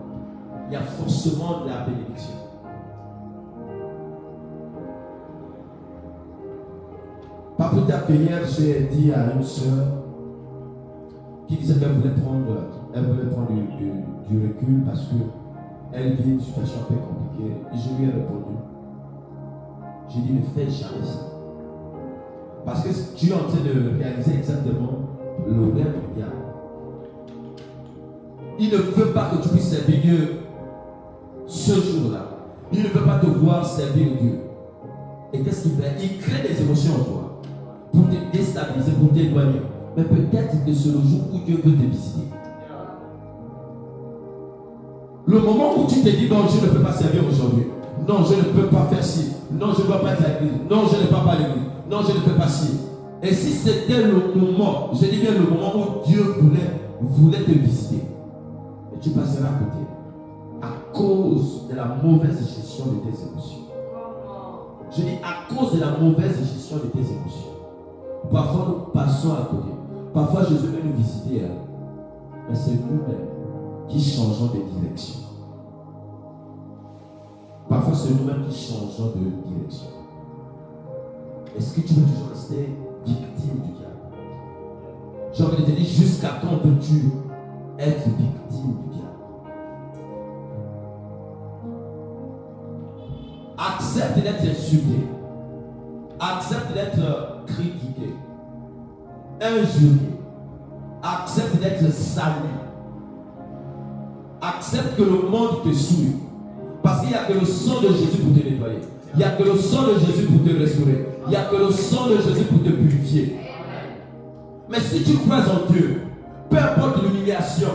il y a forcément de la bénédiction. Pas plus tard que hier, j'ai dit à une soeur qui disait qu'elle voulait prendre du recul parce qu'elle vit une situation un peu compliquée. Et je lui ai répondu. J'ai dit, ne fais jamais ça. Parce que tu es en train de réaliser exactement le rêve du diable. Il ne veut pas que tu puisses servir Dieu ce jour-là. Il ne veut pas te voir servir Dieu. Et qu'est-ce qu'il fait? Il crée des émotions en toi pour te déstabiliser, pour t'éloigner. Mais peut-être que c'est le jour où Dieu veut te visiter. Le moment où tu te dis non, je ne peux pas servir aujourd'hui. Non, je ne peux pas faire ci. Non, je ne dois pas être à l'église. Non, je ne vais pas à l'église. Non, je ne peux pas ci. Et si c'était le moment, je dis bien le moment où Dieu voulait te visiter, et tu passeras à côté à cause de la mauvaise gestion de tes émotions. Je dis à cause de la mauvaise gestion de tes émotions. Parfois nous passons à côté. Parfois Jésus vient nous visiter, mais c'est nous-mêmes qui changeons de direction. Parfois c'est nous-mêmes qui changeons de direction. Est-ce que tu veux toujours rester victime du diable? J'ai envie de te dire, jusqu'à quand peux-tu être victime du diable? Accepte d'être insulté. Accepte d'être critiqué. Injurié. Accepte d'être sali. Accepte que le monde te souille. Parce qu'il n'y a que le sang de Jésus pour te nettoyer. Il n'y a que le sang de Jésus pour te restaurer. Il n'y a que le sang de Jésus pour te purifier. Mais si tu crois en Dieu, peu importe l'humiliation,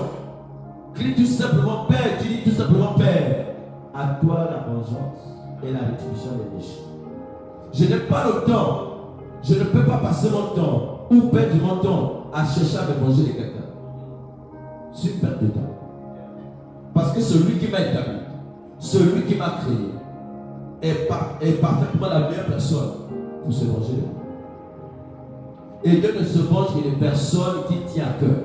crie tout simplement Père, tu dis tout simplement Père, à toi la vengeance et la rétribution des méchants. Je n'ai pas le temps, je ne peux pas passer mon temps ou perdre mon temps à chercher à me venger de quelqu'un. C'est une perte de temps. Parce que celui qui m'a établi, celui qui m'a créé, est parfaitement la meilleure personne pour se venger de moi. Et Dieu ne se venge que des personnes qui tiennent à cœur.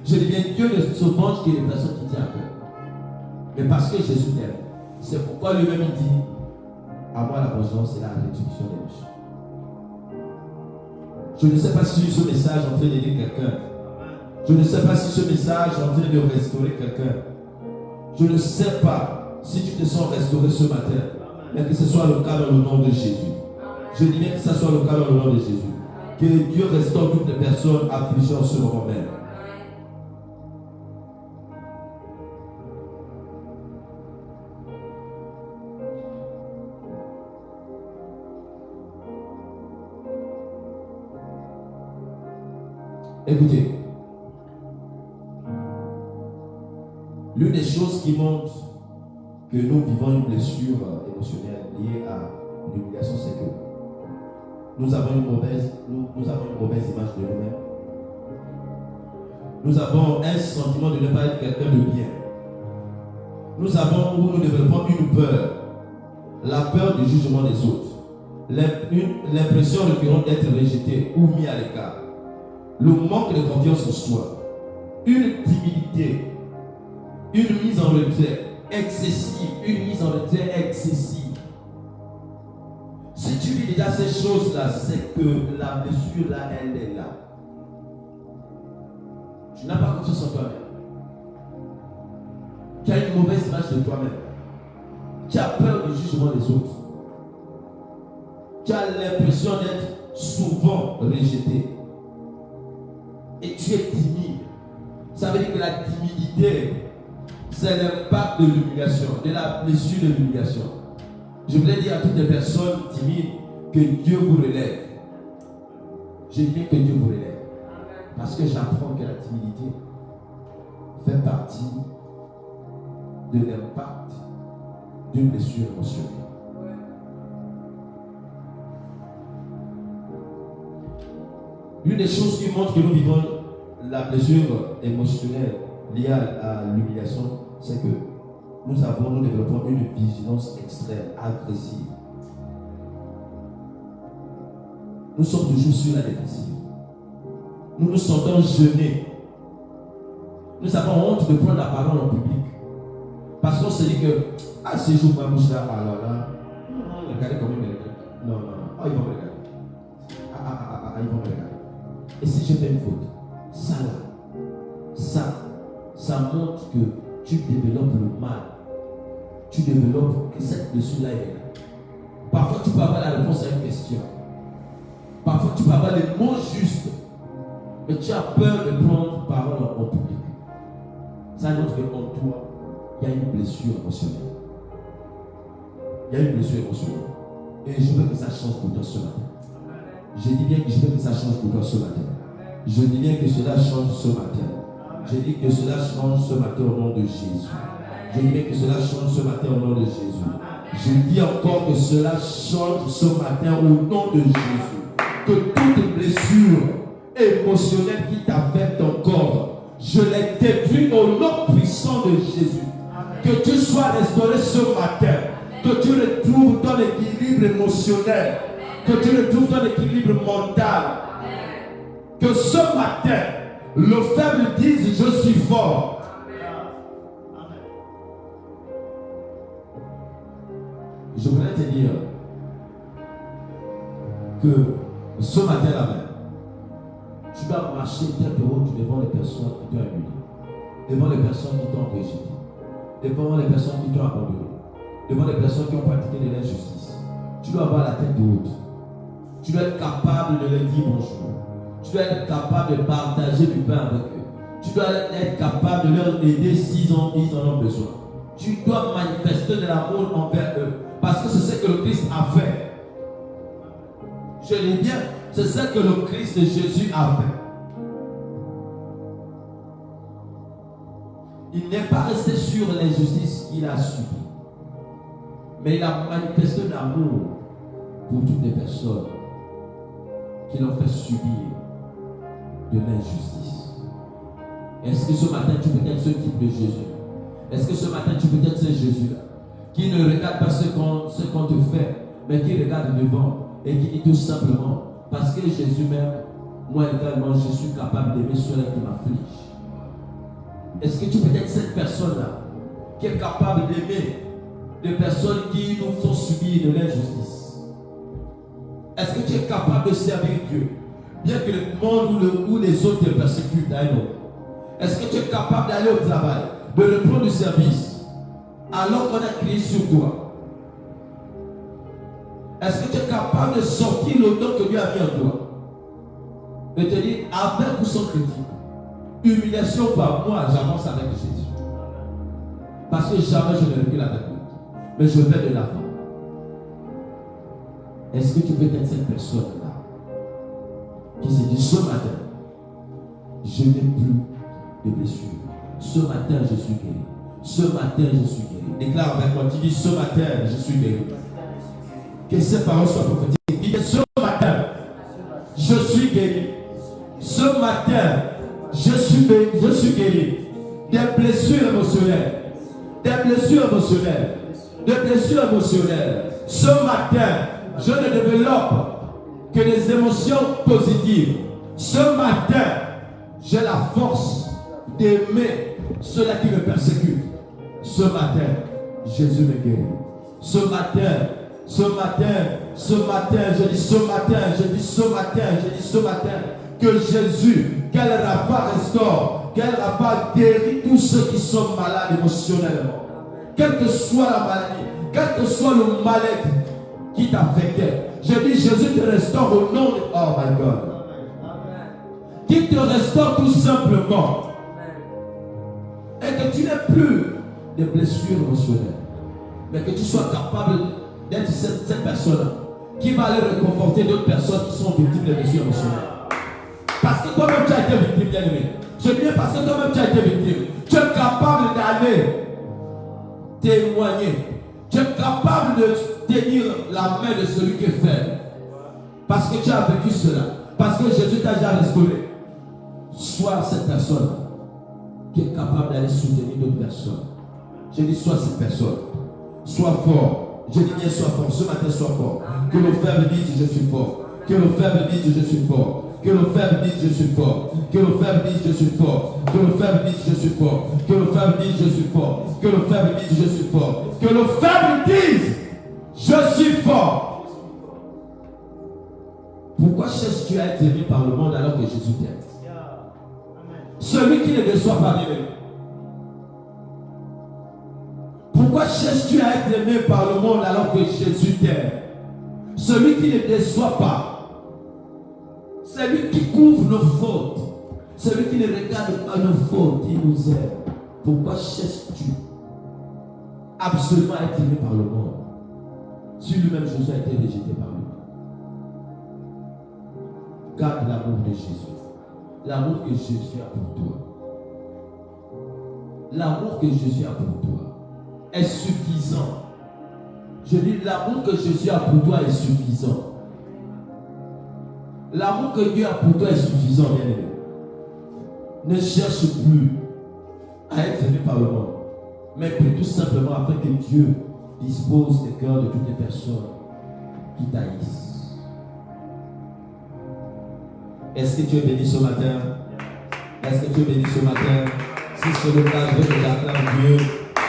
Je dis bien, Dieu ne se venge que des personnes qui tiennent à cœur. Mais parce que Jésus t'aime. C'est pourquoi lui-même il dit, à moi la vengeance et la rétribution des méchants. Je ne sais pas si ce message est en train d'aider quelqu'un. Je ne sais pas si ce message est en train de restaurer quelqu'un. Je ne sais pas si tu te sens restauré ce matin. Mais que ce soit le cas dans le nom de Jésus. Je dis bien que ce soit le cas dans le nom de Jésus. Que Dieu restaure toutes les personnes affligées en ce moment même. Écoutez, l'une des choses qui montre que nous vivons une blessure émotionnelle liée à l'humiliation, c'est que nous avons une mauvaise image de nous-mêmes. Nous avons un sentiment de ne pas être quelqu'un de bien. Nous développons une peur, la peur du jugement des autres, l'impression récurrente d'être rejeté ou mis à l'écart. Le manque de confiance en soi, une timidité, une mise en retrait excessive, Si tu vis déjà ces choses-là, c'est que la blessure là, elle est là. Tu n'as pas confiance en toi-même. Tu as une mauvaise image de toi-même. Tu as peur du jugement des autres. Tu as l'impression d'être souvent rejeté. Et tu es timide. Ça veut dire que la timidité, c'est l'impact de l'humiliation, de la blessure de l'humiliation. Je voulais dire à toutes les personnes timides que Dieu vous relève. Je dis que Dieu vous relève. Parce que j'apprends que la timidité fait partie de l'impact d'une blessure émotionnelle. L'une des choses qui montre que nous vivons la blessure émotionnelle liée à l'humiliation, c'est que nous développons une vigilance extrême, agressive. Nous sommes toujours sur la défensive. Nous nous sentons gênés. Nous avons honte de prendre la parole en public. Parce qu'on se dit que, si j'ouvre ma bouche là, alors là, regardez comment ils me regardent. Non, ils vont me regarder. Ils vont me regarder. Et si je fais une faute, ça montre que tu développes le mal. Tu développes que cette blessure-là est là. Parfois, tu peux avoir la réponse à une question. Parfois, tu peux avoir les mots justes. Mais tu as peur de prendre parole en public. Ça montre qu'en toi, il y a une blessure émotionnelle. Il y a une blessure émotionnelle. Et je veux que ça change pour toi ce matin. Je dis bien que je veux que ça change pour toi ce matin. Je dis bien que cela change ce matin. Je dis que cela change ce matin au nom de Jésus. Je dis bien que cela change ce matin au nom de Jésus. Je dis encore que cela change ce matin au nom de Jésus. Que toute blessure émotionnelle qui t'affecte encore, je les détruis au nom puissant de Jésus. Que tu sois restauré ce matin. Que tu retrouves ton équilibre émotionnel. Que tu retrouves ton équilibre mental. Que ce matin, le faible dise je suis fort. Je voudrais te dire que ce matin-là même, tu dois marcher tête haute devant les personnes qui t'ont humilié, devant les personnes qui t'ont rejeté, devant les personnes qui t'ont abandonné, devant les personnes qui ont pratiqué de l'injustice. Tu dois avoir la tête haute. Tu dois être capable de leur dire bonjour. Tu dois être capable de partager du pain avec eux. Tu dois être capable de leur aider s'ils en ont besoin. Tu dois manifester de l'amour envers eux. Parce que c'est ce que le Christ a fait. Je dis bien, c'est ce que le Christ Jésus a fait. Il n'est pas resté sur l'injustice qu'il a subie. Mais il a manifesté un amour pour toutes les personnes qui l'ont fait subir de l'injustice. Est-ce que ce matin tu peux être ce type de Jésus? Est-ce que ce matin tu peux être ce Jésus-là qui ne regarde pas ce qu'on te fait, mais qui regarde devant et qui dit tout simplement, parce que Jésus m'aime, moi également je suis capable d'aimer ceux-là qui m'affligent. Est-ce que tu peux être cette personne-là qui est capable d'aimer des personnes qui nous font subir de l'injustice? Est-ce que tu es capable de servir Dieu, bien que le monde ou les autres te persécutent? Est-ce que tu es capable d'aller au travail, de reprendre du service, alors qu'on a crié sur toi? Est-ce que tu es capable de sortir le don que Dieu a mis en toi? De te dire, avec ou sans critique, humiliation par moi, j'avance avec Jésus. Parce que jamais je ne recule avec lui, mais je vais de l'avant. Est-ce que tu peux être cette personne-là qui se dit, ce matin, je n'ai plus de blessures. Ce matin, je suis guéri. Ce matin, je suis guéri. Déclare avec moi, tu dis, ce matin, je suis guéri. Que ces paroles soient prophétiques. Dis, ce matin, je suis guéri. Ce matin, je suis guéri. Des blessures émotionnelles. Des blessures émotionnelles. Des blessures émotionnelles. Ce matin, je ne développe que des émotions positives. Ce matin, j'ai la force d'aimer ceux-là qui me persécutent. Ce matin, Jésus me guérit. Ce matin, je dis ce matin, que Jésus, quel rabat restaure, quel rabat guérit tous ceux qui sont malades émotionnellement. Quelle que soit la maladie, quel que soit le mal-être qui t'affectait. Je dis, Jésus te restaure au nom de... Oh my God. Qui te restaure tout simplement. Et que tu n'aies plus de blessures émotionnelles. Mais que tu sois capable d'être cette personne qui va aller réconforter d'autres personnes qui sont victimes de blessures émotionnelles. Parce que toi-même tu as été victime, bien-aimé. Je dis parce que toi-même tu as été victime. Tu es capable d'aller témoigner. Tu es capable de tenir la main de celui qui est faible. Parce que tu as vécu cela. Parce que Jésus t'a déjà restauré. Sois cette personne qui est capable d'aller soutenir d'autres personnes. Je dis, sois cette personne. Sois fort. Je dis bien, sois fort. Ce matin, sois fort. Que le faible dise, je suis fort. Que le faible dise, je suis fort. Que le faible dise, je suis fort. Que le faible dise, je suis fort. Que le faible dise, je suis fort. Que le faible dise, je suis fort. Que le faible dise, je suis fort. Que le faible dise, je suis fort. Pourquoi cherches-tu à être aimé par le monde alors que Jésus t'aime? Celui qui ne déçoit pas aimé. Pourquoi cherches-tu à être aimé par le monde alors que Jésus t'aime? Celui qui ne déçoit pas. Celui qui couvre nos fautes. Celui qui ne regarde pas nos fautes, il nous aime. Pourquoi cherches-tu absolument à être aimé par le monde? Si lui-même Jésus a été rejeté par lui. Garde l'amour de Jésus. L'amour que Jésus a pour toi. L'amour que Jésus a pour toi est suffisant. Je dis, l'amour que Jésus a pour toi est suffisant. L'amour que Dieu a pour toi est suffisant, bien-aimé. Ne cherche plus à être aimé par le monde, mais tout simplement afin que Dieu dispose des cœurs de toutes les personnes qui t'haïssent. Est-ce que tu es béni ce matin? Est-ce que tu es béni ce matin? Si c'est le cas, je veux que tu acclames Dieu.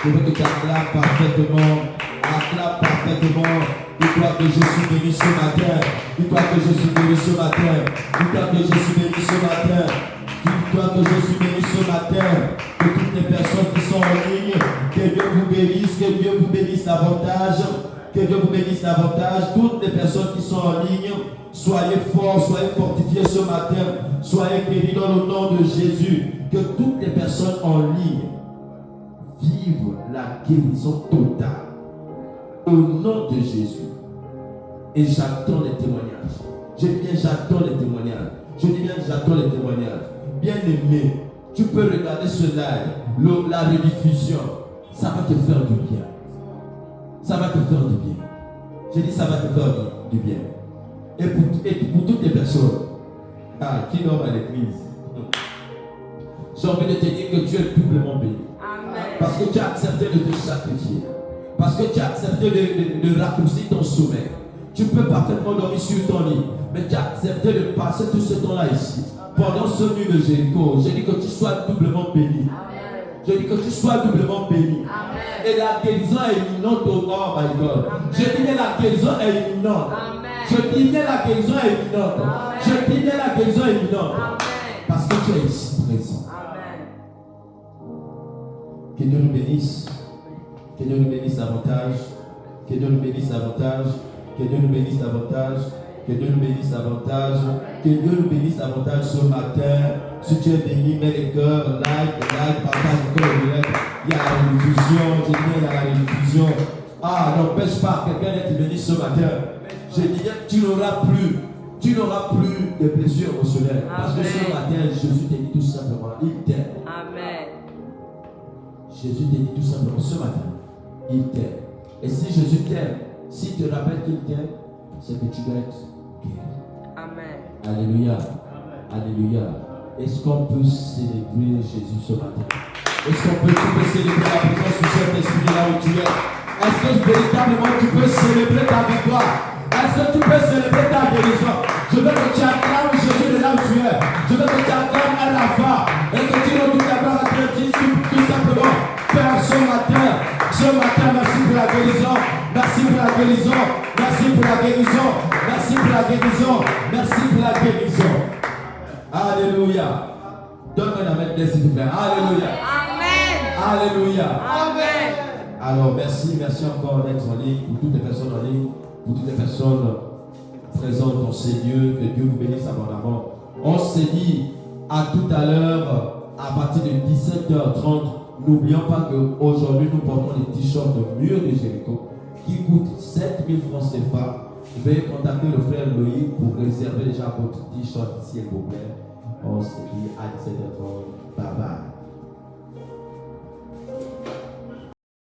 Je veux que tu acclames parfaitement. Acclame parfaitement. Dis-toi que je suis béni ce matin. Dis-toi que je suis béni ce matin. Dis-toi que je suis béni ce matin. Dis-toi que je suis béni ce matin. Que toutes les personnes qui sont en ligne, que Dieu vous bénisse, que Dieu vous bénisse davantage. Que Dieu vous bénisse davantage. Toutes les personnes qui sont en ligne, soyez forts, soyez fortifiés ce matin. Soyez guéris dans le nom de Jésus. Que toutes les personnes en ligne vivent la guérison totale. Au nom de Jésus. Et j'attends les témoignages. Je dis bien, j'attends les témoignages. Je dis bien, j'attends les témoignages. Bien-aimé, tu peux regarder ce live, la rediffusion. Ça va te faire du bien. Ça va te faire du bien. J'ai dit ça va te faire du bien. Et pour toutes les personnes qui dorment à l'église, j'ai envie de te dire que tu es doublement béni. Amen. Parce que tu as accepté de te sacrifier. Parce que tu as accepté de raccourcir ton sommeil. Tu peux parfaitement dormir sur ton lit. Mais tu as accepté de passer tout ce temps-là ici. Pendant ce nuit de Jéricho, je dis que tu sois doublement béni. Amen. Je dis que tu sois doublement béni. Amen. Et la guérison est imminente. Oh my God. Je dis que la guérison est imminente. Amen. Je dis que la guérison est imminente. Amen. Je dis que la guérison est imminente. Amen. Parce que tu es ici présent. Amen. Que Dieu nous bénisse. Que Dieu nous bénisse davantage. Que Dieu nous bénisse davantage. Que Dieu nous bénisse davantage. Que Dieu nous bénisse davantage. Que Dieu nous bénisse davantage ce matin. Si tu es béni, mets les cœurs, like, partage encore le direct. Il y a la rediffusion. Je dis, il y a la rediffusion. Ah, n'empêche pas quelqu'un d'être béni ce matin. Je disais, tu n'auras plus de blessures émotionnelles. Parce que ce matin, Jésus t'a dit tout simplement, il t'aime. Amen. Jésus t'a dit tout simplement, ce matin, il t'aime. Et si Jésus t'aime, si tu te rappelles qu'il t'aime, c'est que tu dois être guéri. Amen. Alléluia. Alléluia. Est-ce qu'on peut célébrer Jésus ce matin? Est-ce qu'on peut célébrer la présence du Saint-Esprit là où tu es? Est-ce que véritablement tu peux célébrer ta victoire? Est-ce que tu peux célébrer ta guérison? Je veux que tu acclames Jésus de là où tu es. Je veux que tu acclames à la fin. Et que tu donnes toute la gloire à Dieu. Tout simplement, Père, ce matin, merci pour la guérison. Merci pour la guérison. Merci pour la guérison. Merci pour la guérison. Merci pour la guérison. Alléluia. Donne-moi un amen, s'il te plaît. Alléluia. Amen. Alléluia. Amen. Alors, merci encore d'être en ligne, pour toutes les personnes en ligne, pour toutes les personnes présentes dans ces lieux, que Dieu vous bénisse abondamment. On s'est dit à tout à l'heure, à partir de 17h30, n'oublions pas qu'aujourd'hui nous portons les t-shirts de Mur de Jéricho qui coûtent 7000 francs CFA. Veuillez contacter le frère Loïc pour réserver déjà votre t-shirt s'il vous plaît. On se dit à 17h30. Bye bye.